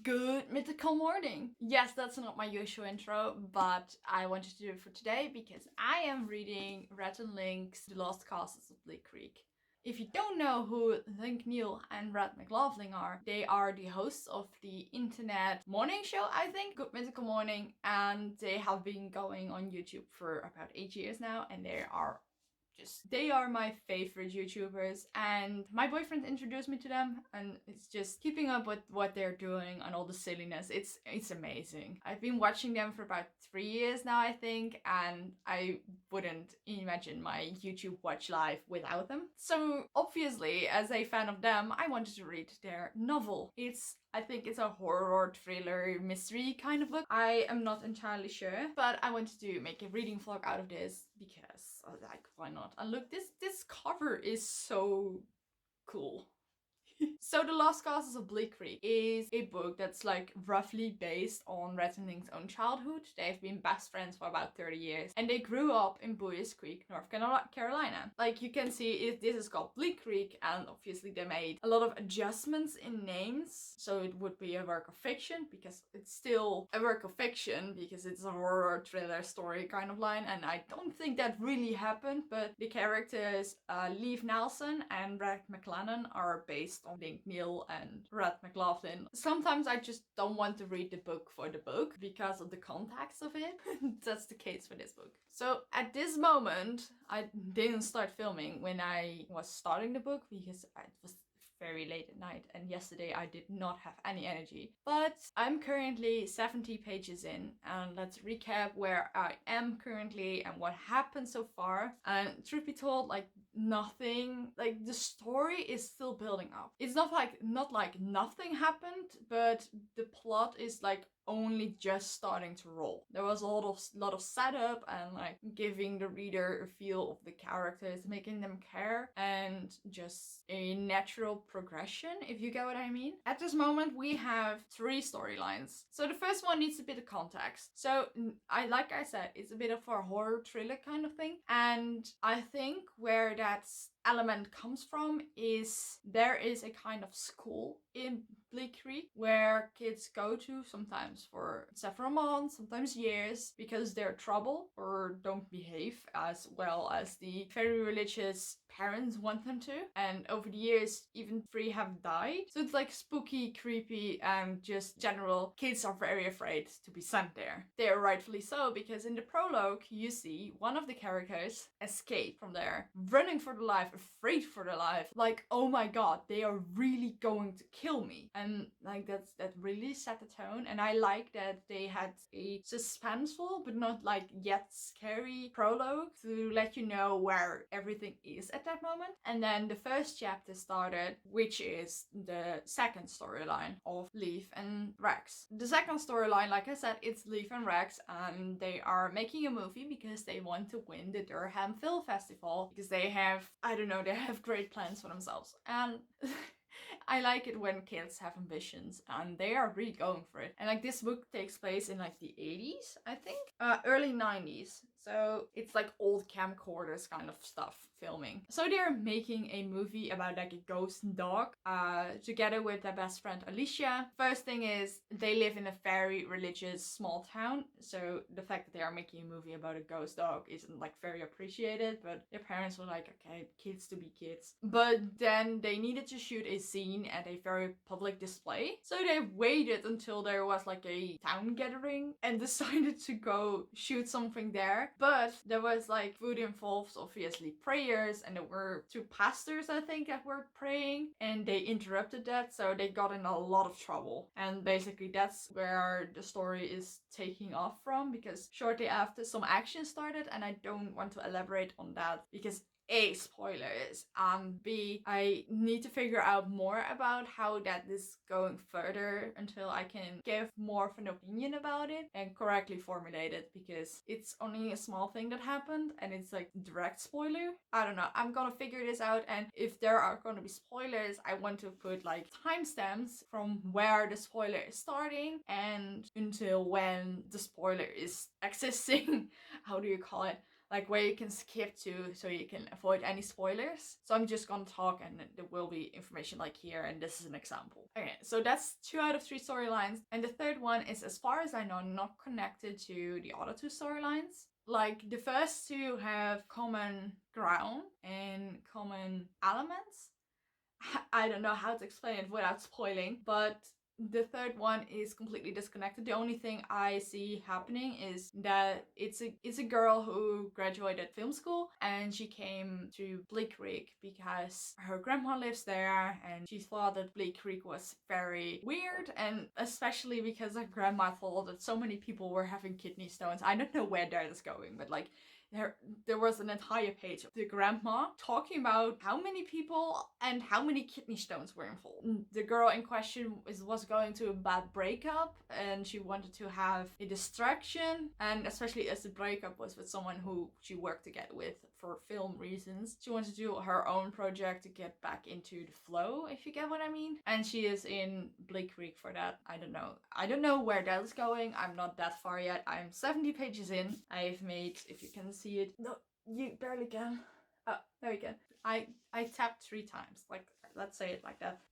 Good Mythical Morning! Yes, that's not my usual intro, but I wanted to do it for today because I am reading Rhett Link's The Lost Castles of Bleak, Creak. If you don't know who Link, Neal and Rhett McLaughlin are, they are the hosts of the internet morning show, I think, Good Mythical Morning, and they have been going on YouTube for about 8 years now, and they are my favorite YouTubers, and my boyfriend introduced me to them, and it's just keeping up with what they're doing and all the silliness. It's amazing. I've been watching them for about 3 years now, I think, and I wouldn't imagine my YouTube watch life without them. So obviously, as a fan of them, I wanted to read their novel. I think it's a horror, thriller, mystery kind of book. I am not entirely sure, but I wanted to make a reading vlog out of this because, like, why not? And look, this cover is so cool. So The Lost Castles of Bleak Creak is a book that's like roughly based on Rhett Link's own childhood. They've been best friends for about 30 years and they grew up in Boys Creek, North Carolina. Like you can see, this is called Bleak Creek, and obviously they made a lot of adjustments in names. So it would be a work of fiction because it's still a work of fiction because it's a horror thriller story kind of line, and I don't think that really happened, but the characters Leif Nelson and Rhett McLaughlin are based on Link, Neal and Rhett McLaughlin. Sometimes I just don't want to read the book for the book because of the context of it. That's the case for this book. So at this moment, I didn't start filming when I was starting the book because it was very late at night, and yesterday I did not have any energy. But I'm currently 70 pages in, and let's recap where I am currently and what happened so far. And truth be told, like nothing, like the story is still building up. It's not like nothing happened, but the plot is like only just starting to roll. There was a lot of setup and like giving the reader a feel of the characters, making them care, and just a natural progression, if you get what I mean. At this moment we have 3 storylines. So the first one needs a bit of context. So like I said, it's a bit of a horror thriller kind of thing, and I think where that's element comes from is there is a kind of school in Bleak Creek where kids go to sometimes for several months, sometimes years, because they're trouble or don't behave as well as the very religious parents want them to. And over the years, even 3 have died. So it's like spooky, creepy, and just general. Kids are very afraid to be sent there. They are rightfully so, because in the prologue, you see one of the characters escape from there, running for their life, afraid for their life. Like, oh my god, they are really going to kill me. And like that really set the tone. And I like that they had a suspenseful but not like yet scary prologue to let you know where everything is at that moment. And then the first chapter started, which is the second storyline of Leif and Rex. The second storyline, like I said, it's Leif and Rex, and they are making a movie because they want to win the Durham Film Festival, because they have, I don't know, they have great plans for themselves. And I like it when kids have ambitions and they are really going for it. And like this book takes place in like the 80s, I think, early 90s. So it's like old camcorders kind of stuff filming. So they're making a movie about like a ghost dog together with their best friend Alicia. First thing is they live in a very religious small town. So the fact that they are making a movie about a ghost dog isn't like very appreciated, but their parents were like, okay, kids to be kids. But then they needed to shoot a scene at a very public display. So they waited until there was like a town gathering and decided to go shoot something there. But there was like food involved, obviously prayers, and there were 2 pastors, I think, that were praying, and they interrupted that, so they got in a lot of trouble. And basically that's where the story is taking off from, because shortly after some action started, and I don't want to elaborate on that because A, spoilers, B, I need to figure out more about how that is going further until I can give more of an opinion about it and correctly formulate it, because it's only a small thing that happened and it's like direct spoiler. I don't know, I'm gonna figure this out, and if there are gonna be spoilers, I want to put like timestamps from where the spoiler is starting and until when the spoiler is existing. How do you call it? like where you can skip to so you can avoid any spoilers. So I'm just gonna talk and there will be information like here, and this is an example. Okay, so that's 2 out of 3 storylines, and the third one is, as far as I know, not connected to the other 2 storylines. Like the first 2 have common ground and common elements. I don't know how to explain it without spoiling, but the third one is completely disconnected. The only thing I see happening is that it's a girl who graduated film school, and she came to Bleak Creak because her grandma lives there, and she thought that Bleak Creek was very weird, and especially because her grandma thought that so many people were having kidney stones. I don't know where that is going, but like there was an entire page of the grandma talking about how many people and how many kidney stones were involved. The girl in question was going to a bad breakup, and she wanted to have a distraction, and especially as the breakup was with someone who she worked together with for film reasons, she wanted to do her own project to get back into the flow, if you get what I mean. And she is in Bleak Creek for that. I don't know where that is going. I'm not that far yet. I'm 70 pages in. I've made, if you can see it, no, you barely can. Oh, there you go. I tapped 3 times, like, let's say it like that.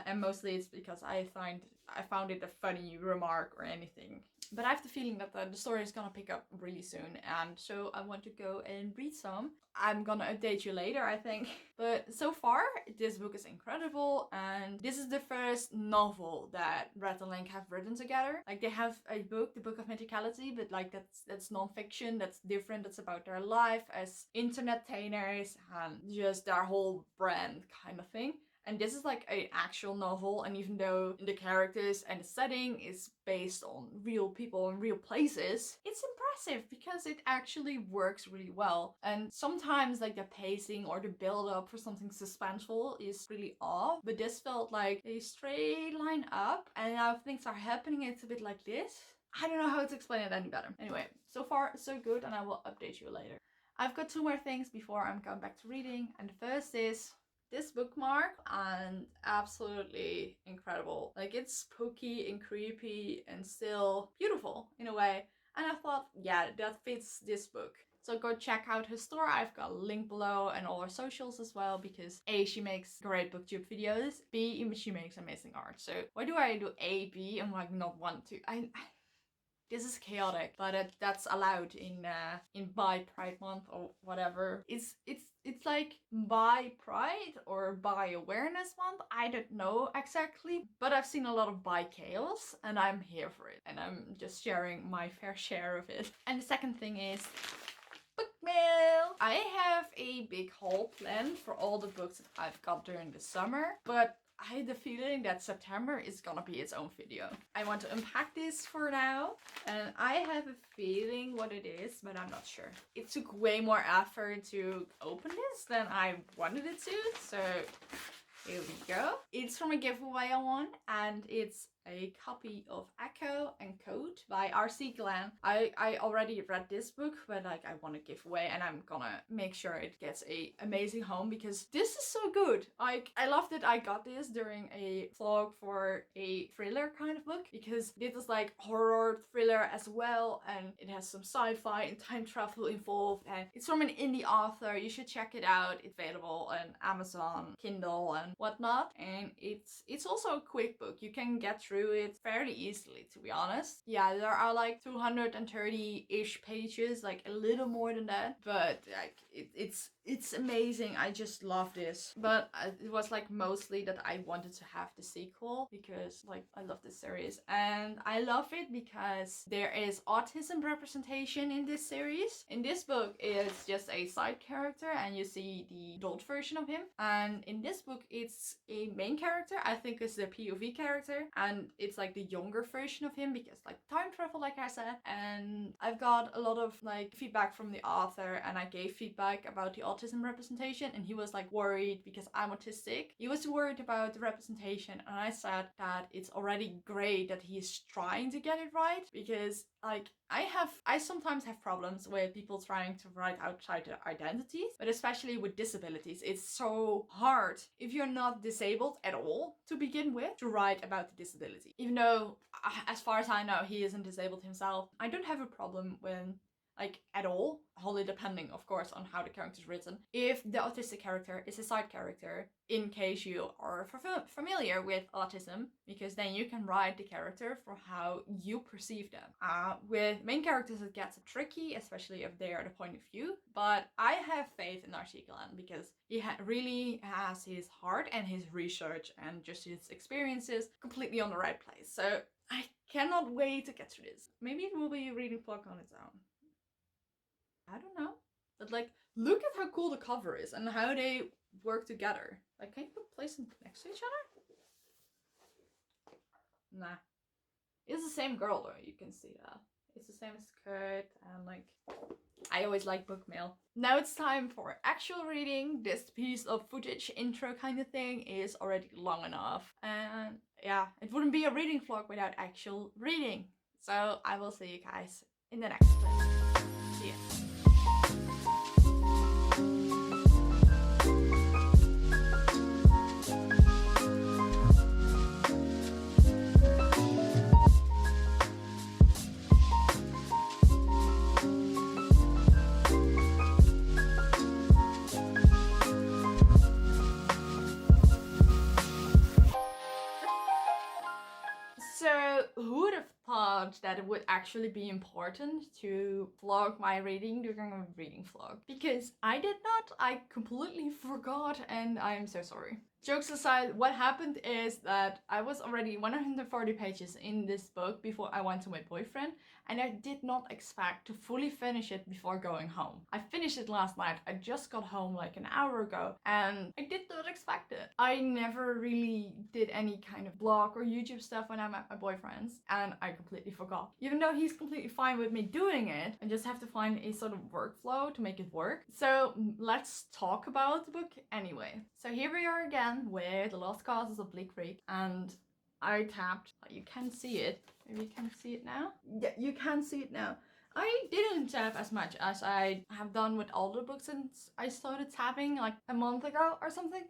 And mostly it's because I found it a funny remark or anything. But I have the feeling that the story is gonna pick up really soon, and so I want to go and read some. I'm gonna update you later, I think. But so far, this book is incredible, and this is the first novel that Rhett and Link have written together. Like, they have a book, the Book of Mythicality, but like that's non-fiction, that's different, that's about their life as internetainers and just their whole brand kind of thing. And this is like an actual novel, and even though the characters and the setting is based on real people and real places, it's impressive because it actually works really well. And sometimes like the pacing or the build-up for something suspenseful is really off, but this felt like a straight line up, and now things are happening, it's a bit like this. I don't know how to explain it any better. Anyway, so far so good, and I will update you later. I've got 2 more things before I'm going back to reading, and the first is this bookmark, and absolutely incredible. Like, it's spooky and creepy and still beautiful in a way. And I thought, yeah, that fits this book. So go check out her store. I've got a link below and all her socials as well, because A, she makes great booktube videos, B, she makes amazing art. So why do I do A, B, and like not want to? This is chaotic, but that's allowed in Bi Pride Month or whatever. It's like Bi Pride or Bi Awareness Month. I don't know exactly, but I've seen a lot of Bi chaos, and I'm here for it, and I'm just sharing my fair share of it. And the second thing is Bookmail. I have a big haul planned for all the books that I've got during the summer, but I had the feeling that September is gonna be its own video. I want to unpack this for now, and I have a feeling what it is, but I'm not sure. It took way more effort to open this than I wanted it to, so here we go. It's from a giveaway I won, and it's a copy of Echo and Code by R.C. Glenn. I already read this book, but like I want to give away, and I'm gonna make sure it gets a amazing home because this is so good. Like, I love that I got this during a vlog for a thriller kind of book, because this is like horror thriller as well, and it has some sci-fi and time travel involved, and it's from an indie author. You should check it out. It's available on Amazon, Kindle, and whatnot, and it's also a quick book. You can get through it fairly easily, to be honest. Yeah, there are like 230-ish pages, like a little more than that, but like it's amazing. I just love this. But it was like mostly that I wanted to have the sequel because like I love this series, and I love it because there is autism representation in this series. In this book, it's just a side character and you see the adult version of him, and in this book it's a main character. I think it's the POV character, and it's like the younger version of him because like time travel, like I said. And I've got a lot of like feedback from the author, and I gave feedback about the autism representation, and he was like worried because I'm autistic. He was worried about the representation, and I said that it's already great that he's trying to get it right, because like I sometimes have problems with people trying to write outside their identities, but especially with disabilities. It's so hard if you're not disabled at all to begin with to write about the disability. Even though, as far as I know, he isn't disabled himself. I don't have a problem when like at all, wholly depending, of course, on how the character is written. If the autistic character is a side character, in case you are familiar with autism, because then you can write the character for how you perceive them. With main characters, it gets tricky, especially if they are the point of view. But I have faith in Archieland because he really has his heart and his research and just his experiences completely on the right place. So I cannot wait to get through this. Maybe it will be a reading vlog on its own. I don't know. But like, look at how cool the cover is and how they work together. Like, can you place them next to each other? Nah. It's the same girl though, you can see that. It's the same skirt and like, I always like Bookmail. Now it's time for actual reading. This piece of footage intro kind of thing is already long enough. And yeah, it wouldn't be a reading vlog without actual reading. So I will see you guys in the next clip. See ya. So who would have thought that it would actually be important to vlog my reading during a reading vlog? Because I did not, I completely forgot, and I'm so sorry. Jokes aside, what happened is that I was already 140 pages in this book before I went to my boyfriend, and I did not expect to fully finish it before going home. I finished it last night. I just got home like an hour ago, and I did not expect it. I never really did any kind of blog or YouTube stuff when I'm at my boyfriend's, and I completely forgot. Even though he's completely fine with me doing it, I just have to find a sort of workflow to make it work. So let's talk about the book anyway. So here we are again with The Lost Causes of Bleak, and I tapped, you can see it. Maybe you can see it now? Yeah, you can see it now. I didn't tap as much as I have done with all the books since I started tapping like a month ago or something.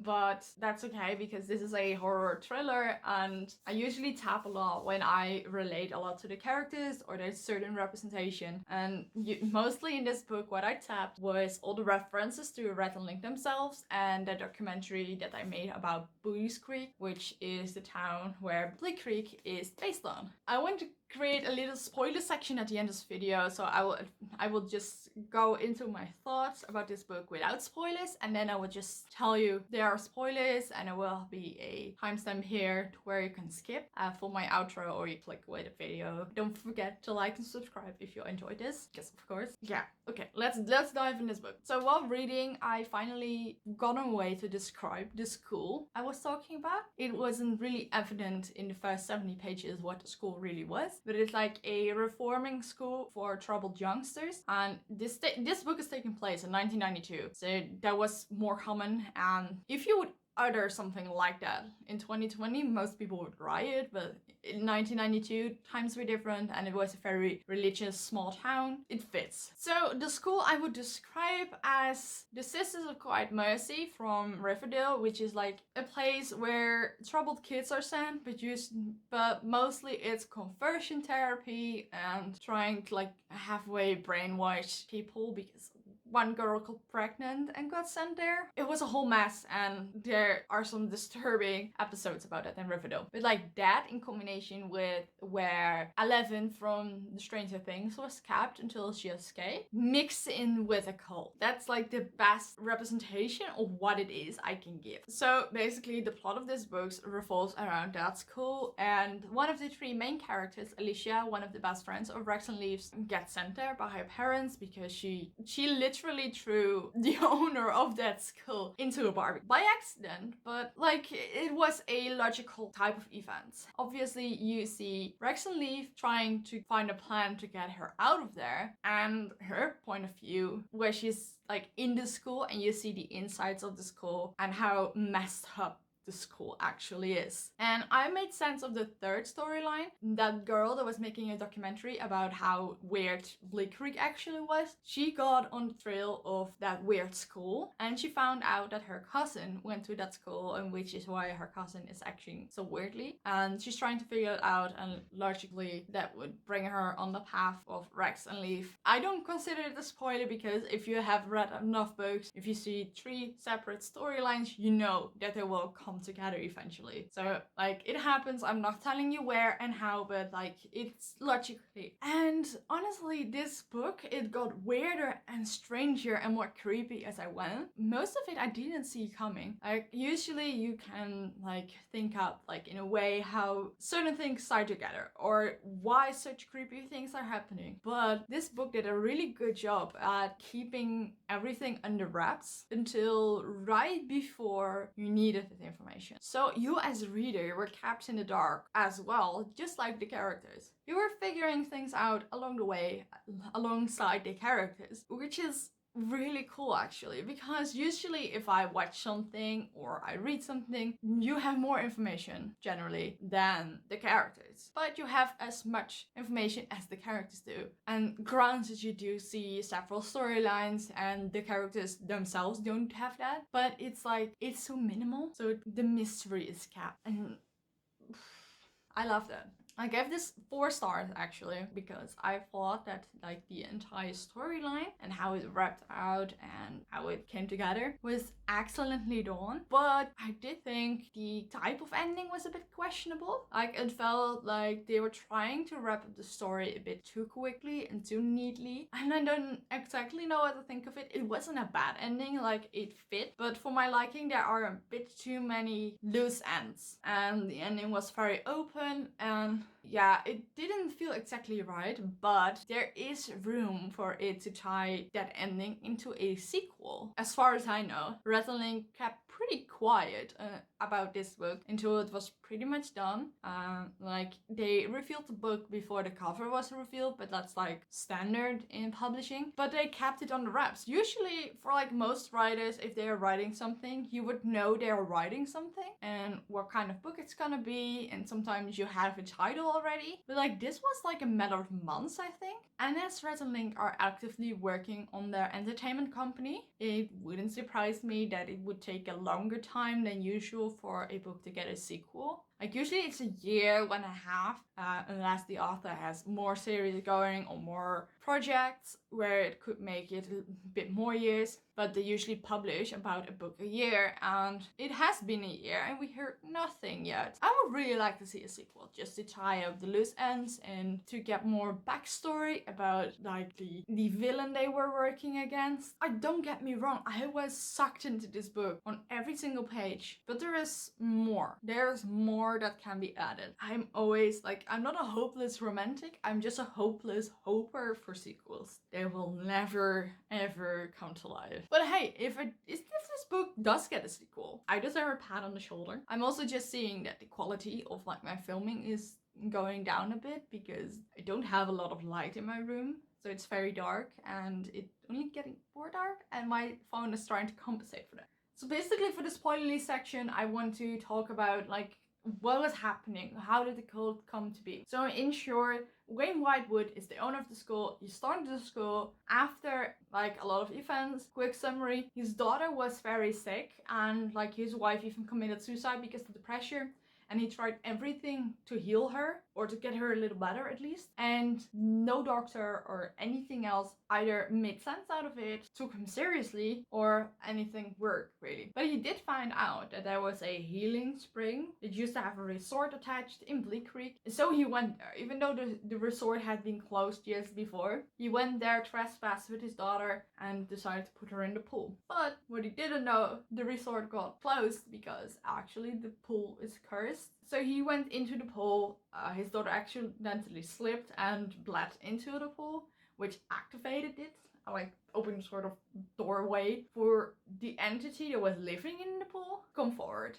But that's okay because this is a horror thriller and I usually tap a lot when I relate a lot to the characters or there's certain representation. And mostly in this book what I tapped was all the references to Rhett Link themselves and the documentary that I made about Creak, which is the town where Bleak Creek is based on. I want to create a little spoiler section at the end of this video, so I will just go into my thoughts about this book without spoilers, and then I will just tell you there are spoilers, and there will be a timestamp here to where you can skip for my outro, or you click away the video. Don't forget to like and subscribe if you enjoyed this, because of course. Yeah, okay, let's dive in this book. So while reading, I finally got a way to describe the school I was talking about. It wasn't really evident in the first 70 pages what the school really was, but it's like a reforming school for troubled youngsters, and this book is taking place in 1992, so that was more common. And if you would utter something like that in 2020, most people would riot, but in 1992 times were different and it was a very religious small town. It fits. So the school I would describe as the Sisters of Quiet Mercy from Riverdale, which is like a place where troubled kids are sent, but mostly it's conversion therapy and trying to like halfway brainwash people because one girl got pregnant and got sent there. It was a whole mess, and there are some disturbing episodes about that in Riverdale. But like that in combination with where 11 from the Stranger Things was kept until she escaped, mixed in with a cult. That's like the best representation of what it is I can give. So basically the plot of this book revolves around that school, and one of the three main characters, Alicia, one of the best friends of Rex and Leaves, gets sent there by her parents because she literally threw the owner of that school into a barbecue by accident, but like it was a logical type of event. Obviously you see Rex and Leaf trying to find a plan to get her out of there, and her point of view where she's like in the school and you see the insides of the school and how messed up the school actually is. And I made sense of the third storyline. That girl that was making a documentary about how weird Bleak Creak actually was, she got on the trail of that weird school, and she found out that her cousin went to that school, and which is why her cousin is acting so weirdly. And she's trying to figure it out, and logically that would bring her on the path of Rex and Leaf. I don't consider it a spoiler because if you have read enough books, if you see 3 separate storylines, you know that they will come together eventually. So like it happens, I'm not telling you where and how, but like it's logically. And honestly, this book, it got weirder and stranger and more creepy as I went. Most of it I didn't see coming. Like usually you can like think up like in a way how certain things tie together or why such creepy things are happening. But this book did a really good job at keeping everything under wraps until right before you needed the information. So you as a reader were kept in the dark as well, just like the characters. You were figuring things out along the way, alongside the characters, which is really cool actually, because usually if I watch something or I read something, you have more information generally than the characters, but you have as much information as the characters do. And granted, you do see several storylines and the characters themselves don't have that, but it's like it's so minimal, so the mystery is kept, and I love that. I gave this 4 stars actually, because I thought that like the entire storyline and how it wrapped out and how it came together was excellently done. But I did think the type of ending was a bit questionable. Like it felt like they were trying to wrap up the story a bit too quickly and too neatly. And I don't exactly know what to think of it. It wasn't a bad ending, like it fit, but for my liking there are a bit too many loose ends. And the ending was very open, and yeah, it didn't feel exactly right, but there is room for it to tie that ending into a sequel. As far as I know, Rhett Link kept pretty quiet about this book until it was pretty much done. Like they revealed the book before the cover was revealed, but that's like standard in publishing. But they kept it on the wraps. Usually for like most writers, if they are writing something, you would know they are writing something and what kind of book it's gonna be, and sometimes you have a title already. But like this was like a matter of months, I think. And as Rhett and Link are actively working on their entertainment company, it wouldn't surprise me that it would take a longer time than usual for a book to get a sequel. Like usually it's a year, 1.5, unless the author has more series going or more projects where it could make it a bit more years. But they usually publish about a book a year, and it has been a year and we heard nothing yet. I would really like to see a sequel just to tie up the loose ends and to get more backstory about like the villain they were working against. Don't get me wrong, I was sucked into this book on every single page, but there is more. There's more that can be added. I'm always like, I'm not a hopeless romantic, I'm just a hopeless hoper for sequels. They will never ever come to life. But hey, if this book does get a sequel, I deserve a pat on the shoulder. I'm also just seeing that the quality of like my filming is going down a bit because I don't have a lot of light in my room. So it's very dark and it's only getting more dark, and my phone is trying to compensate for that. So basically for the spoilerly section, I want to talk about like what was happening, how did the cult come to be. So in short, Wayne Whitewood is the owner of the school. He started the school after like a lot of events. Quick summary, his daughter was very sick and like his wife even committed suicide because of the pressure. And he tried everything to heal her or to get her a little better at least. And no doctor or anything else either made sense out of it, took him seriously, or anything worked really. But he did find out that there was a healing spring that used to have a resort attached in Bleak Creek. So he went there, even though the resort had been closed years before. He went there, trespassed with his daughter, and decided to put her in the pool. But what he didn't know, the resort got closed because actually the pool is cursed. So he went into the pool, his daughter accidentally slipped and bled into the pool, which activated it, like open sort of doorway for the entity that was living in the pool come forward.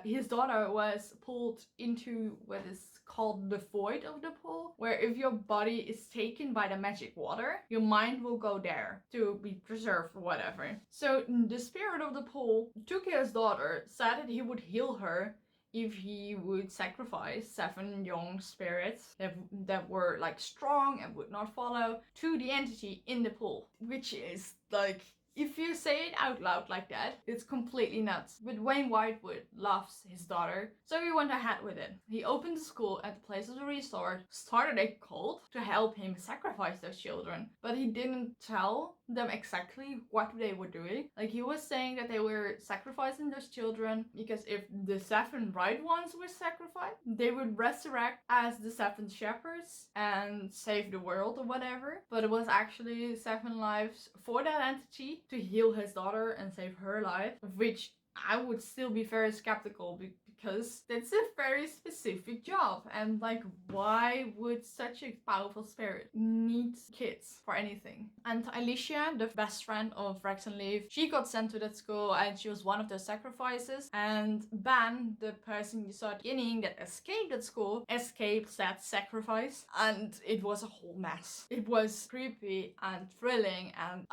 His daughter was pulled into what is called the void of the pool, where if your body is taken by the magic water, your mind will go there to be preserved or whatever. So the spirit of the pool took his daughter, said that he would heal her if he would sacrifice 7 young spirits that were like strong and would not follow to the entity in the pool, which is like, if you say it out loud like that, it's completely nuts. But Wayne Whitewood loves his daughter, so he went ahead with it. He opened the school at the place of the resort, started a cult to help him sacrifice those children, but he didn't tell them exactly what they were doing. Like, he was saying that they were sacrificing those children because if the 7 right ones were sacrificed, they would resurrect as the 7 shepherds and save the world or whatever. But it was actually 7 lives for that entity to heal his daughter and save her life, which I would still be very skeptical because that's a very specific job, and like, why would such a powerful spirit need kids for anything? And Alicia, the best friend of Rex and Leaf, she got sent to that school and she was one of the sacrifices, and Ben, the person you saw at the beginning that escaped that school, escaped that sacrifice, and it was a whole mess. It was creepy and thrilling, and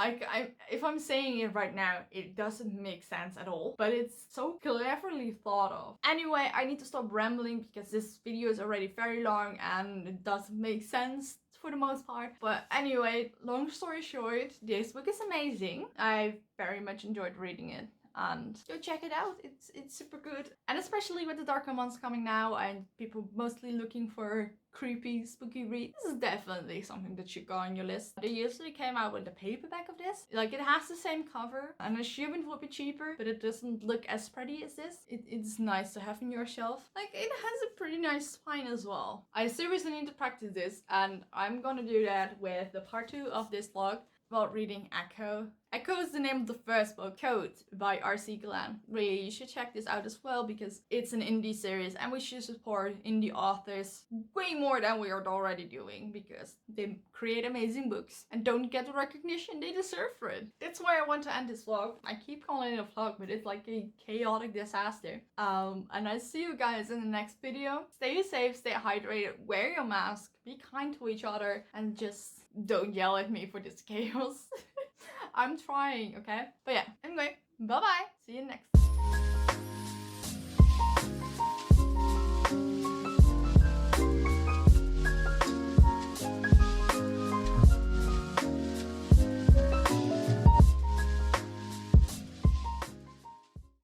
if I'm saying it right now, it doesn't make sense at all, but it's so cleverly thought of. Anyway, I need to stop rambling because this video is already very long and it doesn't make sense for the most part. But anyway, long story short, this book is amazing. I very much enjoyed reading it. And go check it out, it's super good. And especially with the darker months coming now and people mostly looking for creepy, spooky read, this is definitely something that should go on your list. They usually came out with the paperback of this. Like, it has the same cover. I'm assuming it would be cheaper, but it doesn't look as pretty as this. It's nice to have in your shelf. Like, it has a pretty nice spine as well. I seriously need to practice this, and I'm gonna do that with the part 2 of this vlog about reading Echo. Echo is the name of the first book, Code by R.C. Glenn. Really, you should check this out as well because it's an indie series and we should support indie authors way more than we are already doing because they create amazing books and don't get the recognition they deserve for it. That's why I want to end this vlog. I keep calling it a vlog, but it's like a chaotic disaster. And I see you guys in the next video. Stay safe, stay hydrated, wear your mask, be kind to each other, and just don't yell at me for this chaos. I'm trying, okay? But yeah, anyway, bye bye. See you next time.